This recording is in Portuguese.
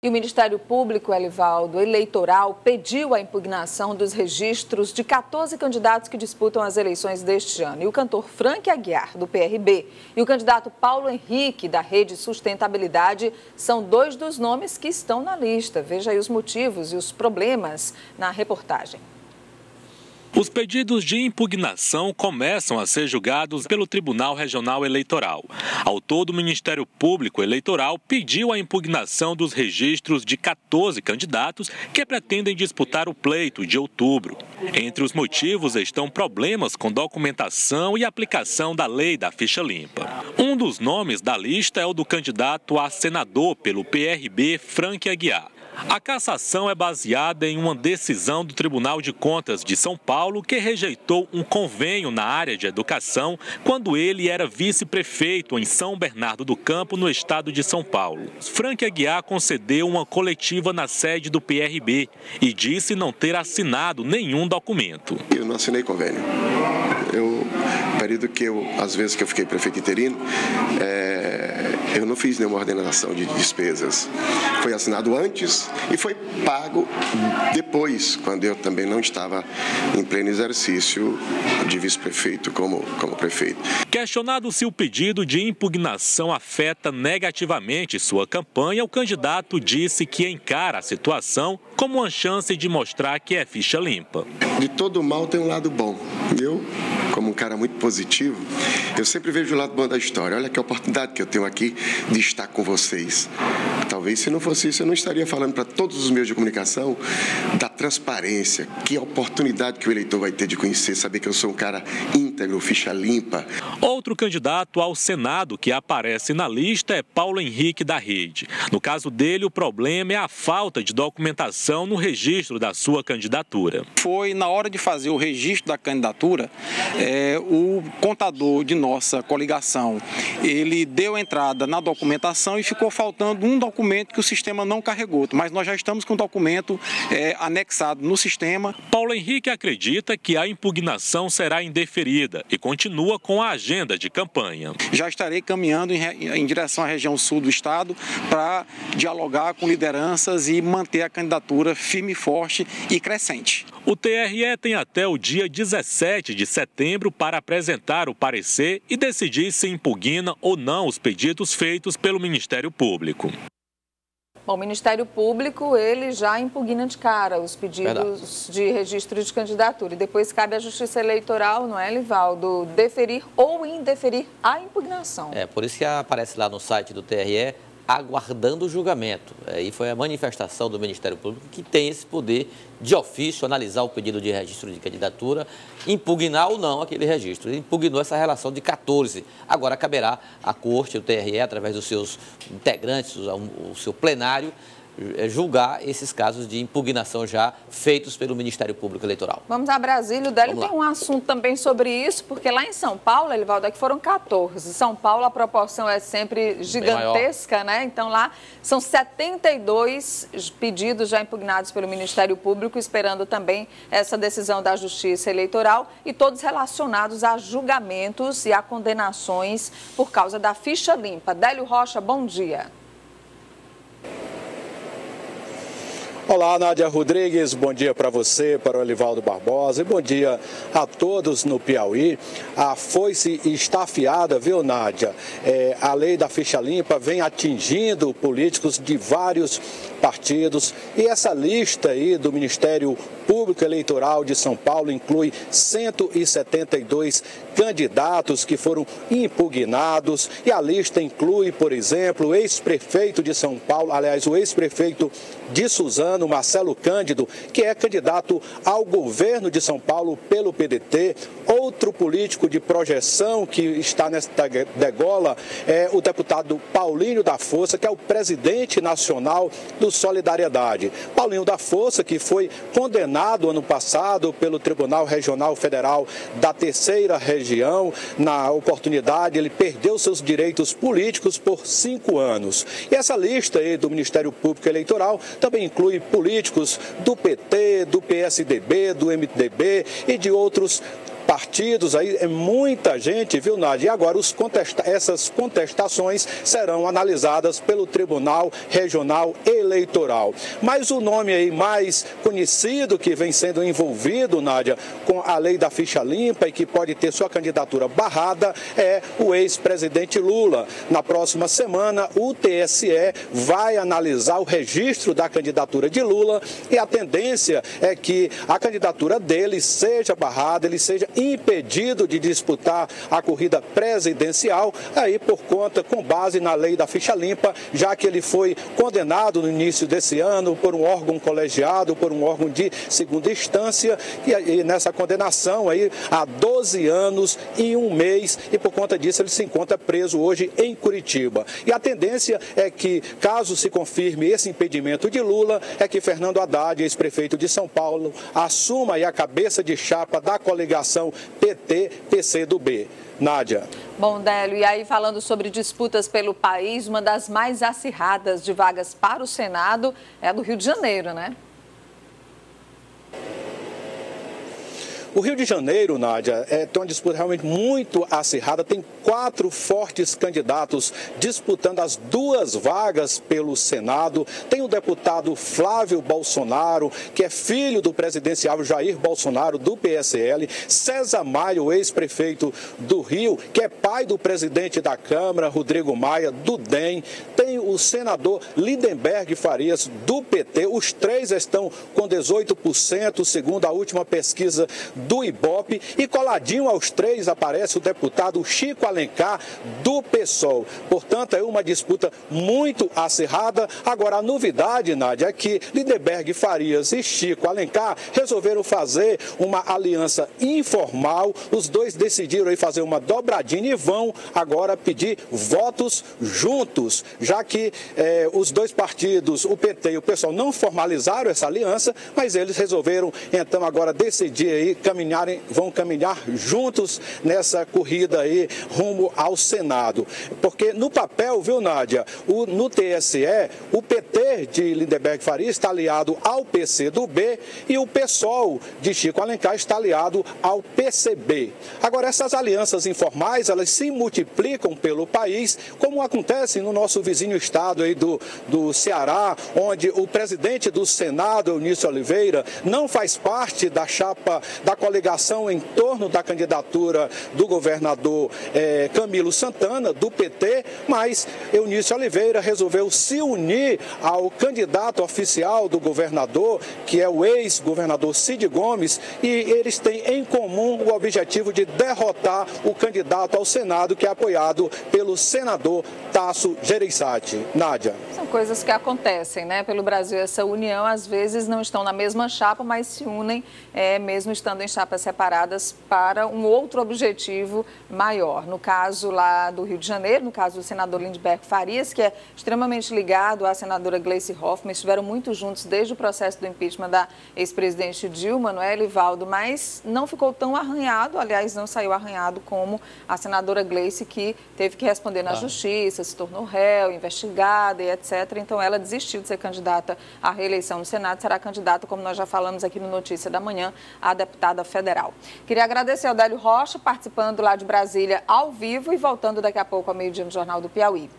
E o Ministério Público, Elivaldo, eleitoral, pediu a impugnação dos registros de 14 candidatos que disputam as eleições deste ano. E o cantor Frank Aguiar, do PRB, e o candidato Paulo Henrique, da Rede Sustentabilidade, são dois dos nomes que estão na lista. Veja aí os motivos e os problemas na reportagem. Os pedidos de impugnação começam a ser julgados pelo Tribunal Regional Eleitoral. Ao todo, o Ministério Público Eleitoral pediu a impugnação dos registros de 14 candidatos que pretendem disputar o pleito de outubro. Entre os motivos estão problemas com documentação e aplicação da lei da ficha limpa. Um dos nomes da lista é o do candidato a senador pelo PRB, Frank Aguiar. A cassação é baseada em uma decisão do Tribunal de Contas de São Paulo que rejeitou um convênio na área de educação quando ele era vice-prefeito em São Bernardo do Campo, no estado de São Paulo. Frank Aguiar concedeu uma coletiva na sede do PRB e disse não ter assinado nenhum documento. Eu não assinei convênio. Período que às vezes que eu fiquei prefeito interino, eu não fiz nenhuma ordenação de despesas. Foi assinado antes e foi pago depois, quando eu também não estava em pleno exercício de vice-prefeito como prefeito. Questionado se o pedido de impugnação afeta negativamente sua campanha, o candidato disse que encara a situação como uma chance de mostrar que é ficha limpa. De todo mal tem um lado bom. Eu, como um cara muito positivo, eu sempre vejo o lado bom da história. Olha que oportunidade que eu tenho aqui de estar com vocês. Talvez se não fosse isso, eu não estaria falando para todos os meios de comunicação da transparência. Que oportunidade que o eleitor vai ter de conhecer, saber que eu sou um cara íntegro, ficha limpa. Outro candidato ao Senado que aparece na lista é Paulo Henrique, da Rede. No caso dele, o problema é a falta de documentação no registro da sua candidatura. Foi na hora de fazer o registro da candidatura, o contador de nossa coligação, ele deu entrada na documentação e ficou faltando um documento que o sistema não carregou, mas nós já estamos com o documento anexado no sistema. Paulo Henrique acredita que a impugnação será indeferida e continua com a agenda de campanha. Já estarei caminhando em direção à região sul do estado para dialogar com lideranças e manter a candidatura firme, forte e crescente. O TRE tem até o dia 17 de setembro para apresentar o parecer e decidir se impugna ou não os pedidos feitos pelo Ministério Público. Bom, o Ministério Público, ele já impugna de cara os pedidos de registro de candidatura. E depois cabe à Justiça Eleitoral, não é, Elivaldo, deferir ou indeferir a impugnação. Por isso que aparece lá no site do TRE, aguardando o julgamento. E foi a manifestação do Ministério Público que tem esse poder de ofício, analisar o pedido de registro de candidatura, impugnar ou não aquele registro. Ele impugnou essa relação de 14. Agora caberá à Corte, o TRE, através dos seus integrantes, o seu plenário, julgar esses casos de impugnação já feitos pelo Ministério Público Eleitoral. Vamos a Brasília. O Délio tem um assunto também sobre isso, porque lá em São Paulo, Elivaldo, aqui foram 14. São Paulo, a proporção é sempre gigantesca, né? Então lá são 72 pedidos já impugnados pelo Ministério Público, esperando também essa decisão da Justiça Eleitoral e todos relacionados a julgamentos e a condenações por causa da ficha limpa. Délio Rocha, bom dia. Olá, Nádia Rodrigues, bom dia para você, para o Elivaldo Barbosa e bom dia a todos no Piauí. A foice está afiada, viu, Nádia? A lei da ficha limpa vem atingindo políticos de vários partidos e essa lista aí do Ministério Público Eleitoral de São Paulo inclui 172 candidatos que foram impugnados e a lista inclui, por exemplo, o ex-prefeito de São Paulo, aliás, o ex-prefeito de Suzano, Marcelo Cândido, que é candidato ao governo de São Paulo pelo PDT. Outro político de projeção que está nessa degola é o deputado Paulinho da Força, que é o presidente nacional do Solidariedade. Paulinho da Força, que foi condenado ano passado pelo Tribunal Regional Federal da Terceira Região. Na oportunidade, ele perdeu seus direitos políticos por 5 anos. E essa lista aí do Ministério Público Eleitoral também inclui políticos do PT, do PSDB, do MDB e de outros partidos, aí é muita gente, viu, Nádia? E agora essas contestações serão analisadas pelo Tribunal Regional Eleitoral. Mas o nome aí mais conhecido que vem sendo envolvido, Nádia, com a lei da ficha limpa e que pode ter sua candidatura barrada é o ex-presidente Lula. Na próxima semana, o TSE vai analisar o registro da candidatura de Lula e a tendência é que a candidatura dele seja barrada, ele seja impedido de disputar a corrida presidencial, aí por conta, com base na lei da ficha limpa, já que ele foi condenado no início desse ano por um órgão colegiado, por um órgão de segunda instância, e nessa condenação aí há 12 anos e 1 mês, e por conta disso ele se encontra preso hoje em Curitiba. E a tendência é que, caso se confirme esse impedimento de Lula, é que Fernando Haddad, ex-prefeito de São Paulo, assuma aí a cabeça de chapa da coligação PT-PCdoB. Nádia. Bom, Délio, e aí falando sobre disputas pelo país, uma das mais acirradas de vagas para o Senado é a do Rio de Janeiro, né? O Rio de Janeiro, Nádia, tem uma disputa realmente muito acirrada. Tem 4 fortes candidatos disputando as 2 vagas pelo Senado. Tem o deputado Flávio Bolsonaro, que é filho do presidenciável Jair Bolsonaro, do PSL. César Maia, ex-prefeito do Rio, que é pai do presidente da Câmara, Rodrigo Maia, do DEM. Tem o senador Lindenberg Farias, do PT. Os 3 estão com 18%, segundo a última pesquisa do Ibope, e coladinho aos 3 aparece o deputado Chico Alencar, do PSOL. Portanto, é uma disputa muito acirrada. Agora, a novidade, Nádia, é que Lindenberg Farias e Chico Alencar resolveram fazer uma aliança informal. Os 2 decidiram aí fazer uma dobradinha e vão agora pedir votos juntos, já que os 2 partidos, o PT e o PSOL, não formalizaram essa aliança, mas eles resolveram então agora decidir aí vão caminhar juntos nessa corrida aí rumo ao Senado. Porque no papel, viu, Nádia, no TSE, o PT de Lindenberg Farias está aliado ao PCdoB e o PSOL de Chico Alencar está aliado ao PCB. Agora, essas alianças informais, elas se multiplicam pelo país, como acontece no nosso vizinho estado aí do Ceará, onde o presidente do Senado, Eunício Oliveira, não faz parte da chapa da coligação em torno da candidatura do governador Camilo Santana, do PT, mas Eunício Oliveira resolveu se unir ao candidato oficial do governador, que é o ex-governador Cid Gomes, e eles têm em comum o objetivo de derrotar o candidato ao Senado, que é apoiado pelo senador Tasso Gereissati. Nádia. São coisas que acontecem, né? Pelo Brasil, essa união, às vezes, não estão na mesma chapa, mas se unem, mesmo estando em chapas separadas, para um outro objetivo maior. No caso lá do Rio de Janeiro, no caso do senador Lindenberg Farias, que é extremamente ligado à senadora Gleice Hoffmann, estiveram muito juntos desde o processo do impeachment da ex-presidente Dilma, não é, Elivaldo? Mas não ficou tão arranhado, aliás, não saiu arranhado como a senadora Gleice, que teve que responder na justiça, se tornou réu, investigada e etc. Então, ela desistiu de ser candidata à reeleição no Senado, será candidata, como nós já falamos aqui no Notícia da Manhã, a deputada federal. Queria agradecer ao Délio Rocha, participando lá de Brasília ao vivo e voltando daqui a pouco ao meio-dia no Jornal do Piauí.